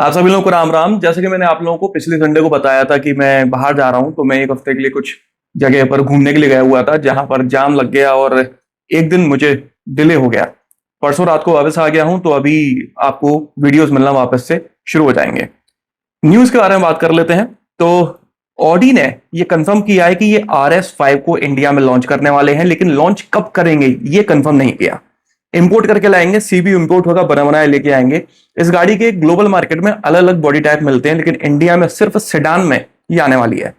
आप सभी लोगों को राम राम। जैसे कि मैंने आप लोगों को पिछले संडे को बताया था कि मैं बाहर जा रहा हूं, तो मैं एक हफ्ते के लिए कुछ जगह पर घूमने के लिए गया हुआ था जहां पर जाम लग गया और एक दिन मुझे डिले हो गया। परसों रात को वापस आ गया हूं, तो अभी आपको वीडियोस मिलना वापस से शुरू हो जाएंगे। न्यूज के बारे में बात कर लेते हैं। तो ऑडी ने ये कंफर्म किया है कि ये RS5 को इंडिया में लॉन्च करने वाले हैं, लेकिन लॉन्च कब करेंगे ये कंफर्म नहीं किया। इंपोर्ट करके लाएंगे, सीबी इंपोर्ट होगा, बना बनाया लेके आएंगे। इस गाड़ी के ग्लोबल मार्केट में अलग अलग बॉडी टाइप मिलते हैं, लेकिन इंडिया में सिर्फ सेडान में ये आने वाली है।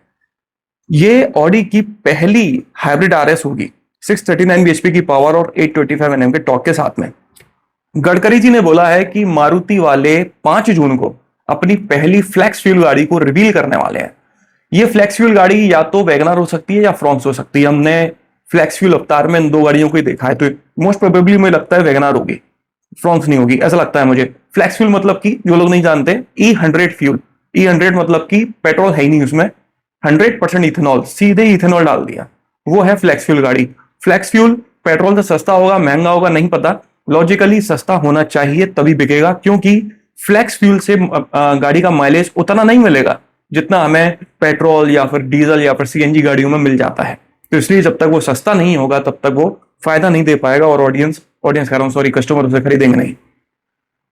ये ऑडी की पहली हाइब्रिड RS होगी, 639 bhp की पावर और 825 Nm के टॉर्क के साथ में। गडकरी जी ने बोला है कि मारुति वाले 5 जून को अपनी पहली फ्लैक्स फ्यूल गाड़ी को रिवील करने वाले हैं। ये फ्लैक्स फ्यूल गाड़ी या तो वैगनर हो सकती है या फ्रॉन्क्स हो सकती है। हमने फ्लैक्स फ्यूल अवतार में इन दो गाड़ियों को ही देखा है, तो मोस्ट प्रोबेबली मुझे लगता है वैगनर होगी, फ्रॉन्क्स नहीं होगी, ऐसा लगता है मुझे। फ्लैक्स फ्यूल मतलब कि जो लोग नहीं जानते, E100 फ्यूल। E100 मतलब कि पेट्रोल है ही नहीं उसमें, 100% इथेनॉल, सीधे इथेनॉल डाल दिया, वो है फ्लैक्स फ्यूल गाड़ी। फ्लैक्स फ्यूल पेट्रोल से सस्ता होगा, महंगा होगा, नहीं पता। लॉजिकली सस्ता होना चाहिए तभी बिकेगा, क्योंकि फ्लैक्स फ्यूल से गाड़ी का माइलेज उतना नहीं मिलेगा जितना हमें पेट्रोल या फिर डीजल या फिर CNG गाड़ियों में मिल जाता है। तो इसलिए जब तक वो सस्ता नहीं होगा तब तक वो फायदा नहीं दे पाएगा और ऑडियंस कह रहा हूं, सॉरी, कस्टमर उसे खरीदेंगे नहीं।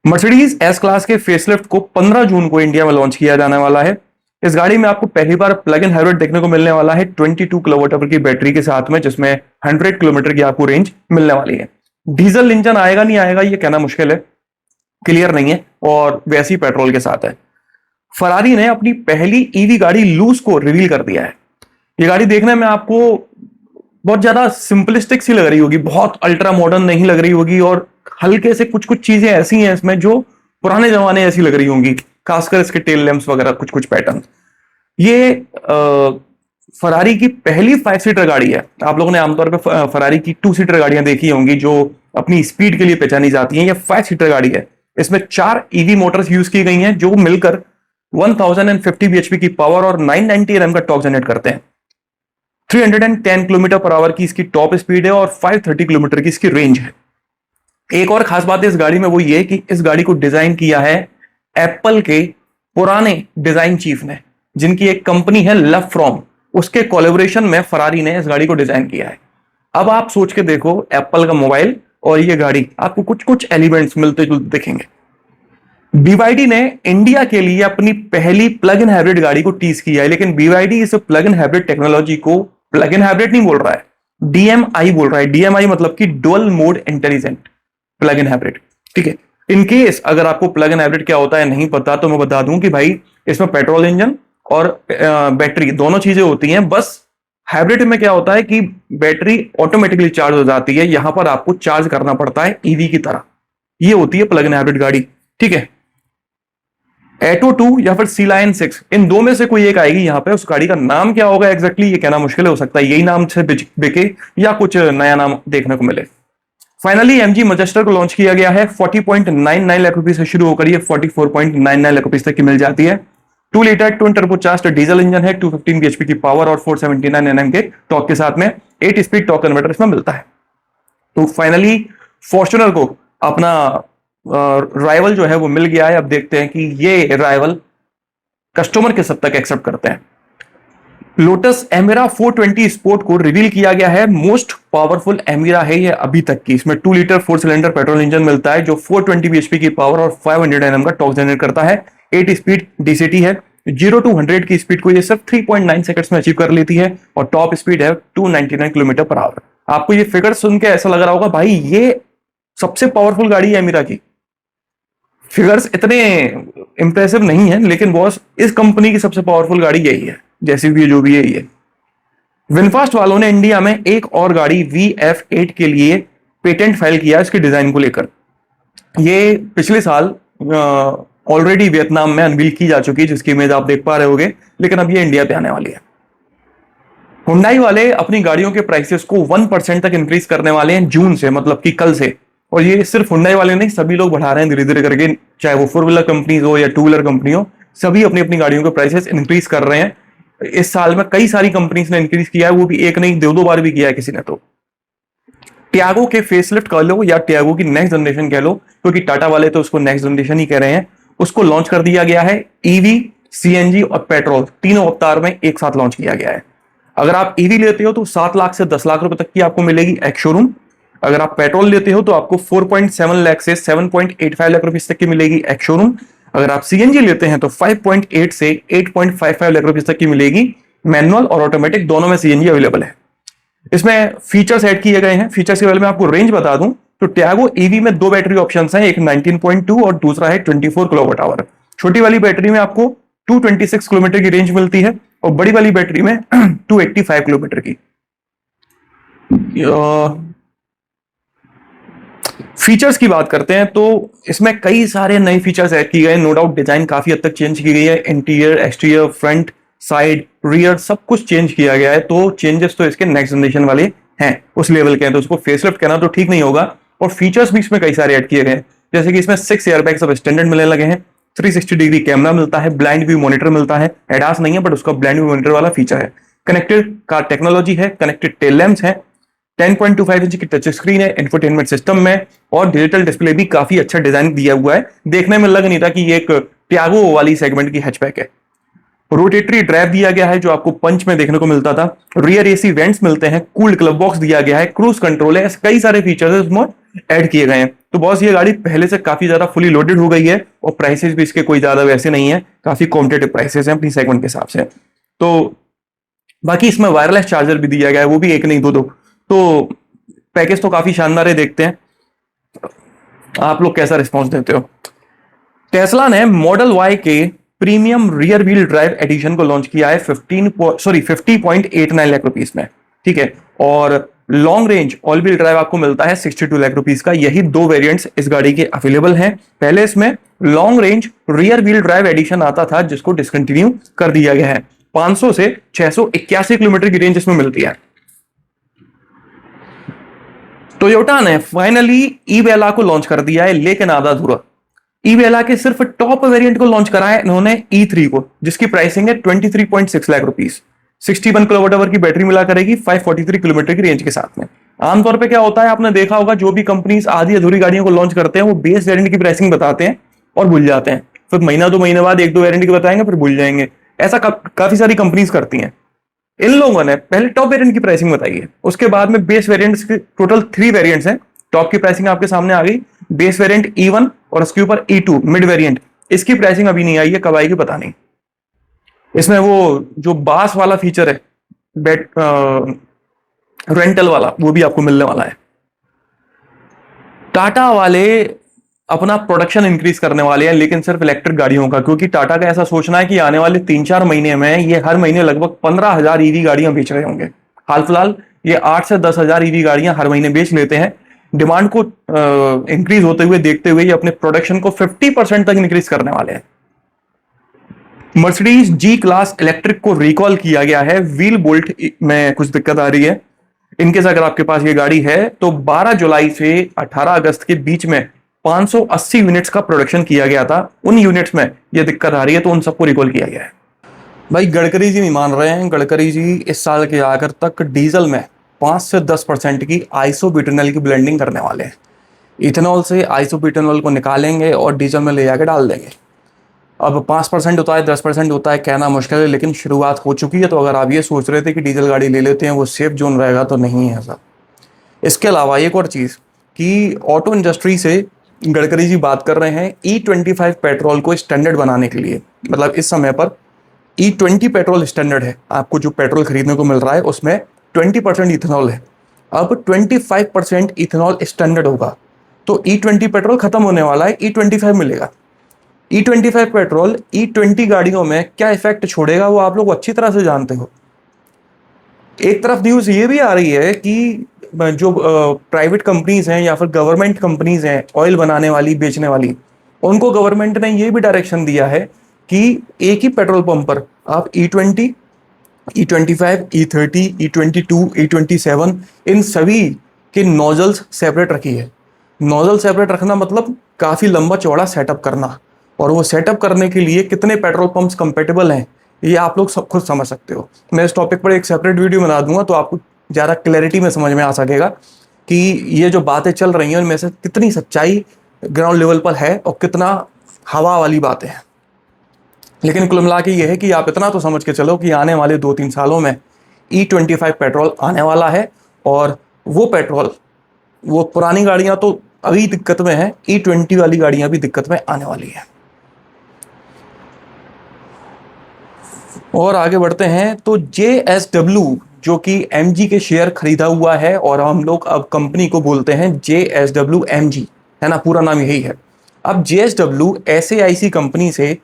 मर्सिडीज एस क्लास के फेसलिफ्ट को 15 जून को इंडिया में लॉन्च किया जाने वाला है। इस गाड़ी में आपको पहली बार प्लग इन हाइब्रिड देखने को मिलने वाला है, 22 किलोवाट की बैटरी के साथ में, जिसमें 100 किलोमीटर की आपको रेंज मिलने वाली है। डीजल इंजन आएगा नहीं आएगा ये कहना मुश्किल है, क्लियर नहीं है, और वैसी पेट्रोल के साथ है। फरारी ने अपनी पहली ईवी गाड़ी लूस को रिवील कर दिया है। ये गाड़ी देखने में आपको बहुत ज्यादा सिंपलिस्टिक सी लग रही होगी, बहुत अल्ट्रा मॉडर्न नहीं लग रही होगी, और हल्के से कुछ कुछ चीजें ऐसी हैं इसमें जो पुराने जमाने ऐसी लग रही होंगी, खासकर इसके टेल लैंप्स वगैरह, कुछ कुछ पैटर्न। ये फरारी की पहली 5 सीटर गाड़ी है। आप लोगों ने आमतौर पर फरारी की 2 सीटर गाड़ियां देखी होंगी जो अपनी स्पीड के लिए पहचानी जाती हैं। ये 5 सीटर गाड़ी है। इसमें 4 ईवी मोटर्स यूज की गई हैं जो मिलकर 1050 bhp की पावर और 990 Nm का टॉर्क जनरेट करते हैं। 310 किलोमीटर पर आवर की इसकी टॉप स्पीड है और 530 किलोमीटर की इसकी रेंज है। एक और खास बात है इस गाड़ी में, वो ये कि इस गाड़ी को डिजाइन किया है एप्पल के पुराने डिजाइन चीफ ने, जिनकी एक कंपनी है लव फ्रॉम, उसके कोलैबोरेशन में फरारी ने इस गाड़ी को डिजाइन किया है। अब आप सोच के देखो, एप्पल का मोबाइल और ये गाड़ी, आपको कुछ कुछ एलिमेंट्स मिलते जुलते दिखेंगे। BYD ने इंडिया के लिए अपनी पहली प्लग इन हाइब्रिड गाड़ी को टीज किया है, लेकिन BYD इस प्लग इन हाइब्रिड टेक्नोलॉजी को प्लग इन हाइब्रिड नहीं बोल रहा है, DMI बोल रहा है। DMI मतलब कि dual mode intelligent plug in hybrid, ठीक है। इन केस अगर आपको प्लग इन हाइब्रिड क्या होता है नहीं पता, तो मैं बता दूं कि भाई इसमें पेट्रोल इंजन और बैटरी दोनों चीजें होती हैं। बस हाइब्रिड में क्या होता है कि बैटरी ऑटोमेटिकली चार्ज हो जाती है, यहां पर आपको चार्ज करना पड़ता है ईवी की तरह। ये होती है प्लग इन हाइब्रिड गाड़ी, ठीक है। एटो 2 या फिर सी लायन 6, इन दो में से कोई एक आएगी यहाँ पे। उस गाड़ी का नाम क्या होगा एग्जैक्टली ये कहना मुश्किल है, हो सकता है यही नाम से बिके या कुछ नया नाम देखने को मिले। फाइनली MG मैजेस्टर को लॉन्च किया गया है। 40.99 लाख रुपए से शुरू होकर ये 44.99 लाख रुपए तक की मिल जाती है। 2 litre twin turbocharged diesel engine है, 215 bhp की पावर और 479 Nm के टॉर्क के साथ में। 8 स्पीड टॉर्क कन्वर्टर इसमें मिलता है। तो फाइनली फॉर्च्यूनर को अपना राइवल जो है वो मिल गया है। अब देखते हैं कि ये राइवल कस्टमर किस हद तक एक्सेप्ट करते हैं। लोटस एमिरा 420 स्पोर्ट को रिवील किया गया है। मोस्ट पावरफुल एमिरा है ये अभी तक की। इसमें 2 लीटर 4 सिलेंडर पेट्रोल इंजन मिलता है जो 420 bhp की पावर और 500 Nm का टॉर्क जनरेट करता है। 8 स्पीड DCT है। 0 to 100 की स्पीड को ये सिर्फ 3.9 सेकंड्स में अचीव कर लेती है और टॉप स्पीड है 299 किलोमीटर पर आवर। आपको ये फिगर सुन के ऐसा लग रहा होगा भाई ये सबसे पावरफुल गाड़ी है एमिरा की। फिगर्स इतने इंप्रेसिव नहीं है, लेकिन बॉस इस कंपनी की सबसे पावरफुल गाड़ी यही है, जैसी भी जो भी है ये। विनफास्ट वालों ने इंडिया में एक और गाड़ी VF8 के लिए पेटेंट फाइल किया इसके डिजाइन को लेकर। ये पिछले साल ऑलरेडी वियतनाम में अनवील की जा चुकी है, जिसकी इमेज आप देख पा रहे होगे, लेकिन अब ये इंडिया पे आने वाली है। हुंडई वाले अपनी गाड़ियों के प्राइसेस को 1% तक इंक्रीज करने वाले हैं जून से, मतलब कि कल से। और ये सिर्फ हुंडई वाले नहीं, सभी लोग बढ़ा रहे हैं धीरे धीरे करके, चाहे वो 4 व्हीलर कंपनीज हो या 2 व्हीलर कंपनी हो, सभी अपनी अपनी गाड़ियों के प्राइसेस इंक्रीज कर रहे हैं। इस साल में कई सारी कंपनीज ने इंक्रीज किया है, वो भी एक नहीं 2 बार भी किया है किसी ने। तो टियागो के फेसलिफ्ट कह लो या टियागो की नेक्स्ट जनरेशन कह लो, क्योंकि टाटा वाले तो उसको नेक्स्ट जनरेशन ही कह रहे हैं, उसको लॉन्च कर दिया गया है। ईवी, सीएनजी और पेट्रोल तीनों अवतार में एक साथ लॉन्च किया गया है। अगर आप ईवी लेते हो तो 7 लाख से 10 लाख रुपए तक की आपको मिलेगी एक्स शोरूम। अगर आप पेट्रोल लेते हो तो आपको 4.7 लाख से 7.85 लाख रुपए तक की मिलेगी एक्स शोरूम। अगर आप सीएनजी लेते हैं तो 5.8 से 8.55 लाख रुपए तक की मिलेगी। मैनुअल और ऑटोमेटिक दोनों में सीएनजी अवेलेबल है। इसमें फीचर्स ऐड किए गए हैं। फीचर्स के बारे में आपको रेंज बता दूं तो टैगो ईवी में 2 बैटरी ऑप्शंस हैं, एक 19.2 और दूसरा है 24 किलोवाट आवर। छोटी वाली बैटरी में आपको 226 किलोमीटर की रेंज मिलती है और बड़ी वाली बैटरी में 285 किलोमीटर की। फीचर्स की बात करते हैं तो इसमें कई सारे नए फीचर्स ऐड किए गए। नो डाउट डिजाइन काफी हद तक चेंज की गई है। Interior, exterior, front, side, rear सब कुछ चेंज किया गया है। तो चेंजेस तो इसके नेक्स्ट जनरेशन वाले हैं, उस लेवल के हैं, तो उसको फेसलिफ्ट कहना तो ठीक नहीं होगा। और फीचर्स भी इसमें कई सारे ऐड किए गए हैं, जैसे कि इसमें 6 एयरबैग्स अब स्टैंडर्ड मिलने लगे हैं। 360 डिग्री कैमरा मिलता है, ब्लाइंड व्यू मॉनिटर मिलता है। एडास नहीं है बट उसका ब्लाइंड व्यू मॉनिटर वाला फीचर है। कनेक्टेड कार टेक्नोलॉजी है, कनेक्टेड टेल लैम्प्स है, 10.25 इंच की टच स्क्रीन है इंफोटेनमेंट सिस्टम में, और डिजिटल डिस्प्ले भी काफी अच्छा डिजाइन दिया हुआ है। देखने में लग नहीं था कि ये एक ट्यागो वाली सेगमेंट की हैचबैक है। रोटेटरी ड्राइव दिया गया है जो आपको पंच में देखने को मिलता था। रियर एसी वेंट्स मिलते हैं, कूल्ड क्लब बॉक्स दिया गया है, क्रूज कंट्रोल है, कई सारे फीचर्स उसमें ऐड किए गए हैं। तो बॉस ये गाड़ी पहले से काफी ज्यादा फुली लोडेड हो गई है और प्राइसेस भी इसके कोई ज्यादा वैसे नहीं है, काफी कॉम्पिटेटिव प्राइसेस हैं अपनी सेगमेंट के हिसाब से। तो बाकी इसमें वायरलेस चार्जर भी दिया गया है, वो भी एक नहीं दो। तो पैकेज तो काफी शानदार है, देखते हैं आप लोग कैसा रिस्पॉन्स देते हो। टेस्ला ने मॉडल वाई के premium rear wheel drive edition को लॉन्च किया है 50.89 लाख रुपीस में, ठीक है। और long range all wheel drive आपको मिलता है 62 लाख रुपीस का। यही 2 वेरिएंट्स इस गाड़ी के अवेलेबल हैं। पहले इसमें long range rear wheel drive edition आता था जिसको डिसकंटिन्यू कर दिया गया है। 500 से 681 किलोमीटर की रेंज इसमें मिलती है। टोयोटा ने फाइनली ई-वेला को लॉन्च कर दिया है, लेकिन आधा अधूरा। ई-वेला के सिर्फ टॉप वेरिएंट को लॉन्च करा है इन्होंने ई3 को, जिसकी प्राइसिंग है 23.6 लाख रुपीस। 61 किलोवाट आवर की बैटरी मिला करेगी 543 किलोमीटर की रेंज के साथ में। आमतौर पे क्या होता है, आपने देखा होगा जो भी कंपनीज आधी अधूरी गाड़ियों को लॉन्च करते हैं वो बेस वेरिएंट की प्राइसिंग बताते हैं और भूल जाते हैं, फिर महीना 2 महीने बाद 1-2 वेरिएंट की बताएंगे फिर भूल जाएंगे। ऐसा काफी सारी कंपनीज करती हैं। इन लोगों ने पहले टॉप वेरिएंट की प्राइसिंग बताई है, उसके बाद में बेस वेरिएंट्स के टोटल 3 वेरिएंट्स हैं। टॉप की प्राइसिंग आपके सामने आ गई, बेस वेरिएंट E1 और उसके ऊपर E2 मिड वेरिएंट, इसकी प्राइसिंग अभी नहीं आई है, कब आएगी पता नहीं। इसमें वो जो बास वाला फीचर है रेंटल वाला, वो भी आपको मिलने वाला है। टाटा वाले अपना प्रोडक्शन इंक्रीज करने वाले हैं, लेकिन सिर्फ इलेक्ट्रिक गाड़ियों का, क्योंकि टाटा का ऐसा सोचना है कि आने वाले 3-4 महीने में ये हर महीने लगभग 15,000 ईवी गाड़ियां बेच रहे होंगे। हाल फिलहाल ये 8 से 10,000 ईवी गाड़ियां हर महीने बेच लेते हैं। डिमांड को इंक्रीज होते हुए देखते हुए ये अपने प्रोडक्शन को 50% तक इंक्रीज करने वाले हैं। मर्सिडीज जी क्लास इलेक्ट्रिक को रिकॉल किया गया है। व्हील बोल्ट में कुछ दिक्कत आ रही है। इनकेस अगर आपके पास ये गाड़ी है तो 12 जुलाई से 18 अगस्त के बीच में 580 यूनिट्स का प्रोडक्शन किया गया था। उन यूनिट्स में ये दिक्कत आ रही है तो उन सबको रिकॉल किया गया है। भाई गडकरी जी नहीं मान रहे हैं। गडकरी जी इस साल के आखिर तक डीजल में 5 से 10% की आइसोब्यूटेनॉल की ब्लेंडिंग करने वाले हैं। इथेनॉल से आइसोब्यूटेनॉल को निकालेंगे और डीजल में ले जाकर डाल देंगे। अब 5% होता है, 10% होता है, कहना मुश्किल है, लेकिन शुरुआत हो चुकी है। तो अगर आप ये सोच रहे थे कि डीजल गाड़ी ले लेते हैं वो सेफ जोन रहेगा, तो नहीं है ऐसा। इसके अलावा एक और चीज़ कि ऑटो इंडस्ट्री से गडकरी जी बात कर रहे हैं E25 पेट्रोल को स्टैंडर्ड बनाने के लिए। मतलब इस समय पर E20 पेट्रोल स्टैंडर्ड है। आपको जो पेट्रोल खरीदने को मिल रहा है उसमें 20% इथेनॉल है। अब 25% इथेनॉल स्टैंडर्ड होगा तो E20 पेट्रोल खत्म होने वाला है, E25 मिलेगा। E25 पेट्रोल E20 गाड़ियों में क्या इफेक्ट छोड़ेगा वो आप लोग अच्छी तरह से जानते हो। एक तरफ न्यूज़ ये भी आ रही है कि जो प्राइवेट कंपनीज हैं या फिर गवर्नमेंट कंपनीज हैं ऑयल बनाने वाली, बेचने वाली, उनको गवर्नमेंट ने ये भी डायरेक्शन दिया है कि एक ही पेट्रोल पंप पर आप E20, E25, E30, E22, E27 इन सभी के नोजल्स सेपरेट रखिए। नोजल सेपरेट रखना मतलब काफ़ी लंबा चौड़ा सेटअप करना, और वो सेटअप करने के लिए कितने पेट्रोल पंप्स कंपेटेबल हैं ये आप लोग सब खुद समझ सकते हो। मैं इस टॉपिक पर एक सेपरेट वीडियो बना दूंगा तो आपको ज़्यादा क्लैरिटी में समझ में आ सकेगा कि ये जो बातें चल रही हैं उनमें से कितनी सच्चाई ग्राउंड लेवल पर है और कितना हवा वाली बातें हैं। लेकिन कुल मिला के ये है कि आप इतना तो समझ के चलो कि आने वाले 2-3 सालों में E25 पेट्रोल आने वाला है, और वो पेट्रोल, वो पुरानी गाड़ियां तो अभी दिक्कत में है, E20 वाली गाड़ियां भी दिक्कत में आने वाली है। और आगे बढ़ते हैं तो JSW, जो कि MG के शेयर खरीदा हुआ है, और हम लोग अब कंपनी को बोलते हैं JSW MG, है ना, पूरा नाम यही है। अब JSW SAIC कंपनी से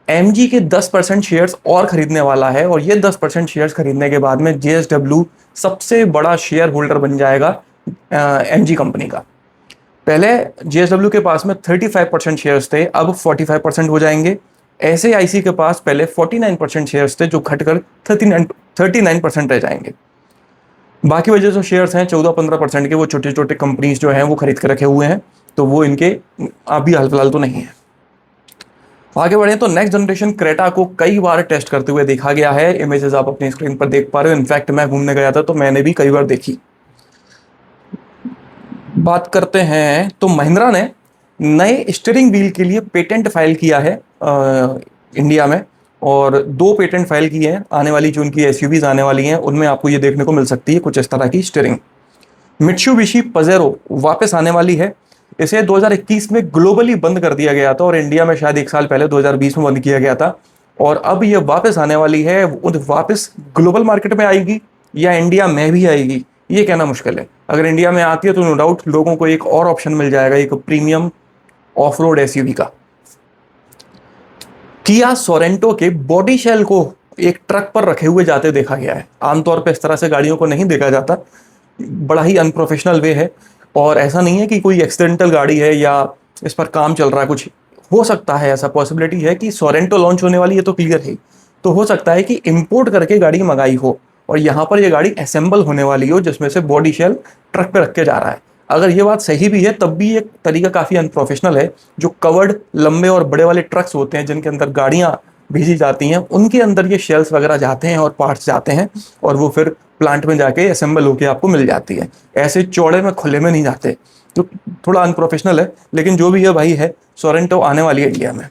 MG के 10% शेयर्स और खरीदने वाला है, और ये 10% शेयर्स खरीदने के बाद में JSW सबसे बड़ा शेयर होल्डर बन जाएगा MG कंपनी का। पहले JSW के पास में 35% शेयर्स थे, अब 45% हो जाएंगे। SAIC के पास पहले 49% शेयर्स थे, जो घटकर 39% रह जाएंगे। बाकी वजह जो शेयर्स हैं 14-15% के, वो छोटे छोटे कंपनीज जो हैं वो खरीद के रखे हुए हैं, तो वो इनके अभी हाल फिलहाल तो नहीं है। आगे बढ़े तो नेक्स्ट जनरेशन क्रेटा को कई बार टेस्ट करते हुए देखा गया है। इमेजेस आप अपनी स्क्रीन पर देख पा रहे हो। इनफैक्ट मैं घूमने गया था तो मैंने भी कई बार देखी। बात करते हैं तो महिंद्रा ने नए स्टीयरिंग व्हील के लिए पेटेंट फाइल किया है इंडिया में, और 2 पेटेंट फाइल किए हैं। आने वाली जो उनकी एसयूवीज आने वाली हैं उनमें आपको ये देखने को मिल सकती है कुछ इस तरह की स्टीयरिंग। मित्सुबिशी पजेरो वापस आने वाली है। इसे 2021 में ग्लोबली बंद कर दिया गया था, और इंडिया में शायद 1 साल पहले 2020 में बंद किया गया था, और अब ये वापस आने वाली है। वापस ग्लोबल मार्केट में आएगी या इंडिया में भी आएगी, ये कहना मुश्किल है। अगर इंडिया में आती है तो नो डाउट लोगों को एक और ऑप्शन मिल जाएगा, एक प्रीमियम ऑफ रोड एसयूवी का। किया सोरेंटो के बॉडी शेल को एक ट्रक पर रखे हुए जाते देखा गया है। आमतौर पर इस तरह से गाड़ियों को नहीं देखा जाता, बड़ा ही अनप्रोफेशनल वे है, और ऐसा नहीं है कि कोई एक्सीडेंटल गाड़ी है या इस पर काम चल रहा है। कुछ हो सकता है, ऐसा पॉसिबिलिटी है कि सोरेंटो लॉन्च होने वाली है, तो क्लियर है, तो हो सकता है कि इंपोर्ट करके गाड़ी मंगाई हो और यहाँ पर ये गाड़ी असेंबल होने वाली हो, जिसमें से बॉडी शेल ट्रक पे रख के जा रहा है। अगर ये बात सही भी है तब भी ये तरीका काफ़ी अनप्रोफेशनल है। जो कवर्ड लंबे और बड़े वाले ट्रक्स होते हैं जिनके अंदर गाड़ियाँ भेजी जाती हैं, उनके अंदर ये शेल्स वगैरह जाते हैं और पार्ट्स जाते हैं, और वो फिर प्लांट में जाके असेंबल होके आपको मिल जाती है। ऐसे चौड़े में खुले में नहीं जाते, तो थोड़ा अनप्रोफेशनल है। लेकिन जो भी है भाई है, सोरेंटो आने वाली है इंडिया में।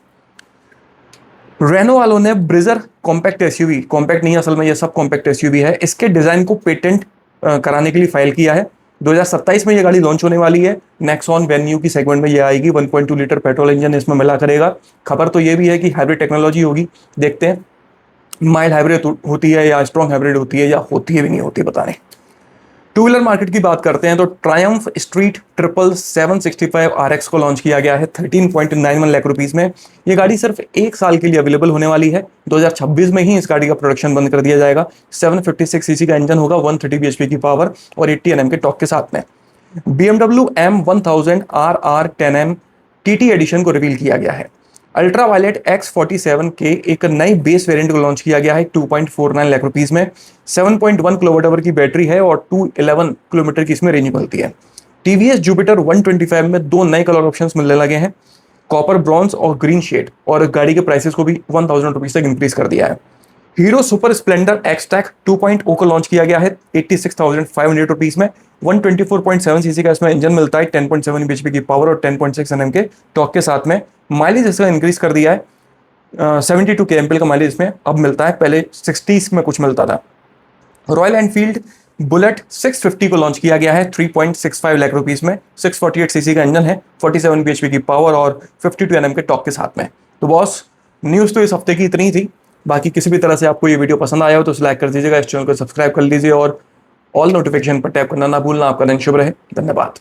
रेनो वालों ने ब्रिजर कॉम्पैक्ट एसयूवी, कॉम्पैक्ट नहीं असल में ये सब कॉम्पैक्ट एसयूवी है, इसके डिजाइन को पेटेंट कराने के लिए फाइल किया है। 2027 में ये गाड़ी लॉन्च होने वाली है। नेक्सॉन वेन्यू की सेगमेंट में ये आएगी। 1.2 लीटर पेट्रोल इंजन इसमें मिला करेगा। खबर तो ये भी है कि हाइब्रिड टेक्नोलॉजी होगी, देखते हैं माइल्ड हाइब्रिड होती है या स्ट्रॉन्ग हाइब्रिड होती है, या होती है भी नहीं होती, पता नहीं। टू व्हीलर मार्केट की बात करते हैं तो ट्रायम्फ स्ट्रीट ट्रिपल 765 RX को लॉन्च किया गया है 13.91 लाख रुपीस में। ये गाड़ी सिर्फ 1 साल के लिए अवेलेबल होने वाली है। 2026 में ही इस गाड़ी का प्रोडक्शन बंद कर दिया जाएगा। 756 सीसी का इंजन होगा, 130 bhp की पावर और 80 Nm के टॉर्क के साथ में। BMW M1000 RR10M TT edition को रिवील किया गया है। अल्ट्रा वायलेट X47 के एक नई बेस वेरिएंट को लॉन्च किया गया है 2.49 लाख रुपीस में। 7.1 किलोवाट की बैटरी है और 211 किलोमीटर की इसमें रेंज मिलती है। TVS Jupiter 125 में 2 नए कलर ऑप्शंस मिलने लगे हैं, कॉपर ब्रॉन्ज और ग्रीन शेड, और गाड़ी के प्राइसेस को भी 1000 रुपीज तक इंक्रीज कर दिया है। हीरो सुपर स्प्लेंडर एक्सटैक 2.0 को लॉन्च किया गया है 86,500 रुपीज में। 124.7 सीसी का इसमें इंजन मिलता है, 10.7 bhp की पावर और 10.6 Nm के टॉर्क के साथ में। माइलेज इसका इंक्रीज कर दिया है, 72 kmpl का माइलेज इसमें अब मिलता है, पहले 60 में कुछ मिलता था। रॉयल एनफील्ड बुलेट 650 को लॉन्च किया गया है 3.65 लाख रुपीस में। 648 सीसी का इंजन है, 47 bhp की पावर और 52 Nm के टॉर्क के साथ में। तो बॉस, न्यूज़ तो इस हफ्ते की इतनी थी। बाकी किसी भी तरह से आपको ये वीडियो पसंद आया हो तो लाइक कर दीजिएगा, इस चैनल को सब्सक्राइब कर लीजिए और ऑल नोटिफिकेशन पर टैप करना ना भूलना। आपका दिन शुभ रहे। धन्यवाद।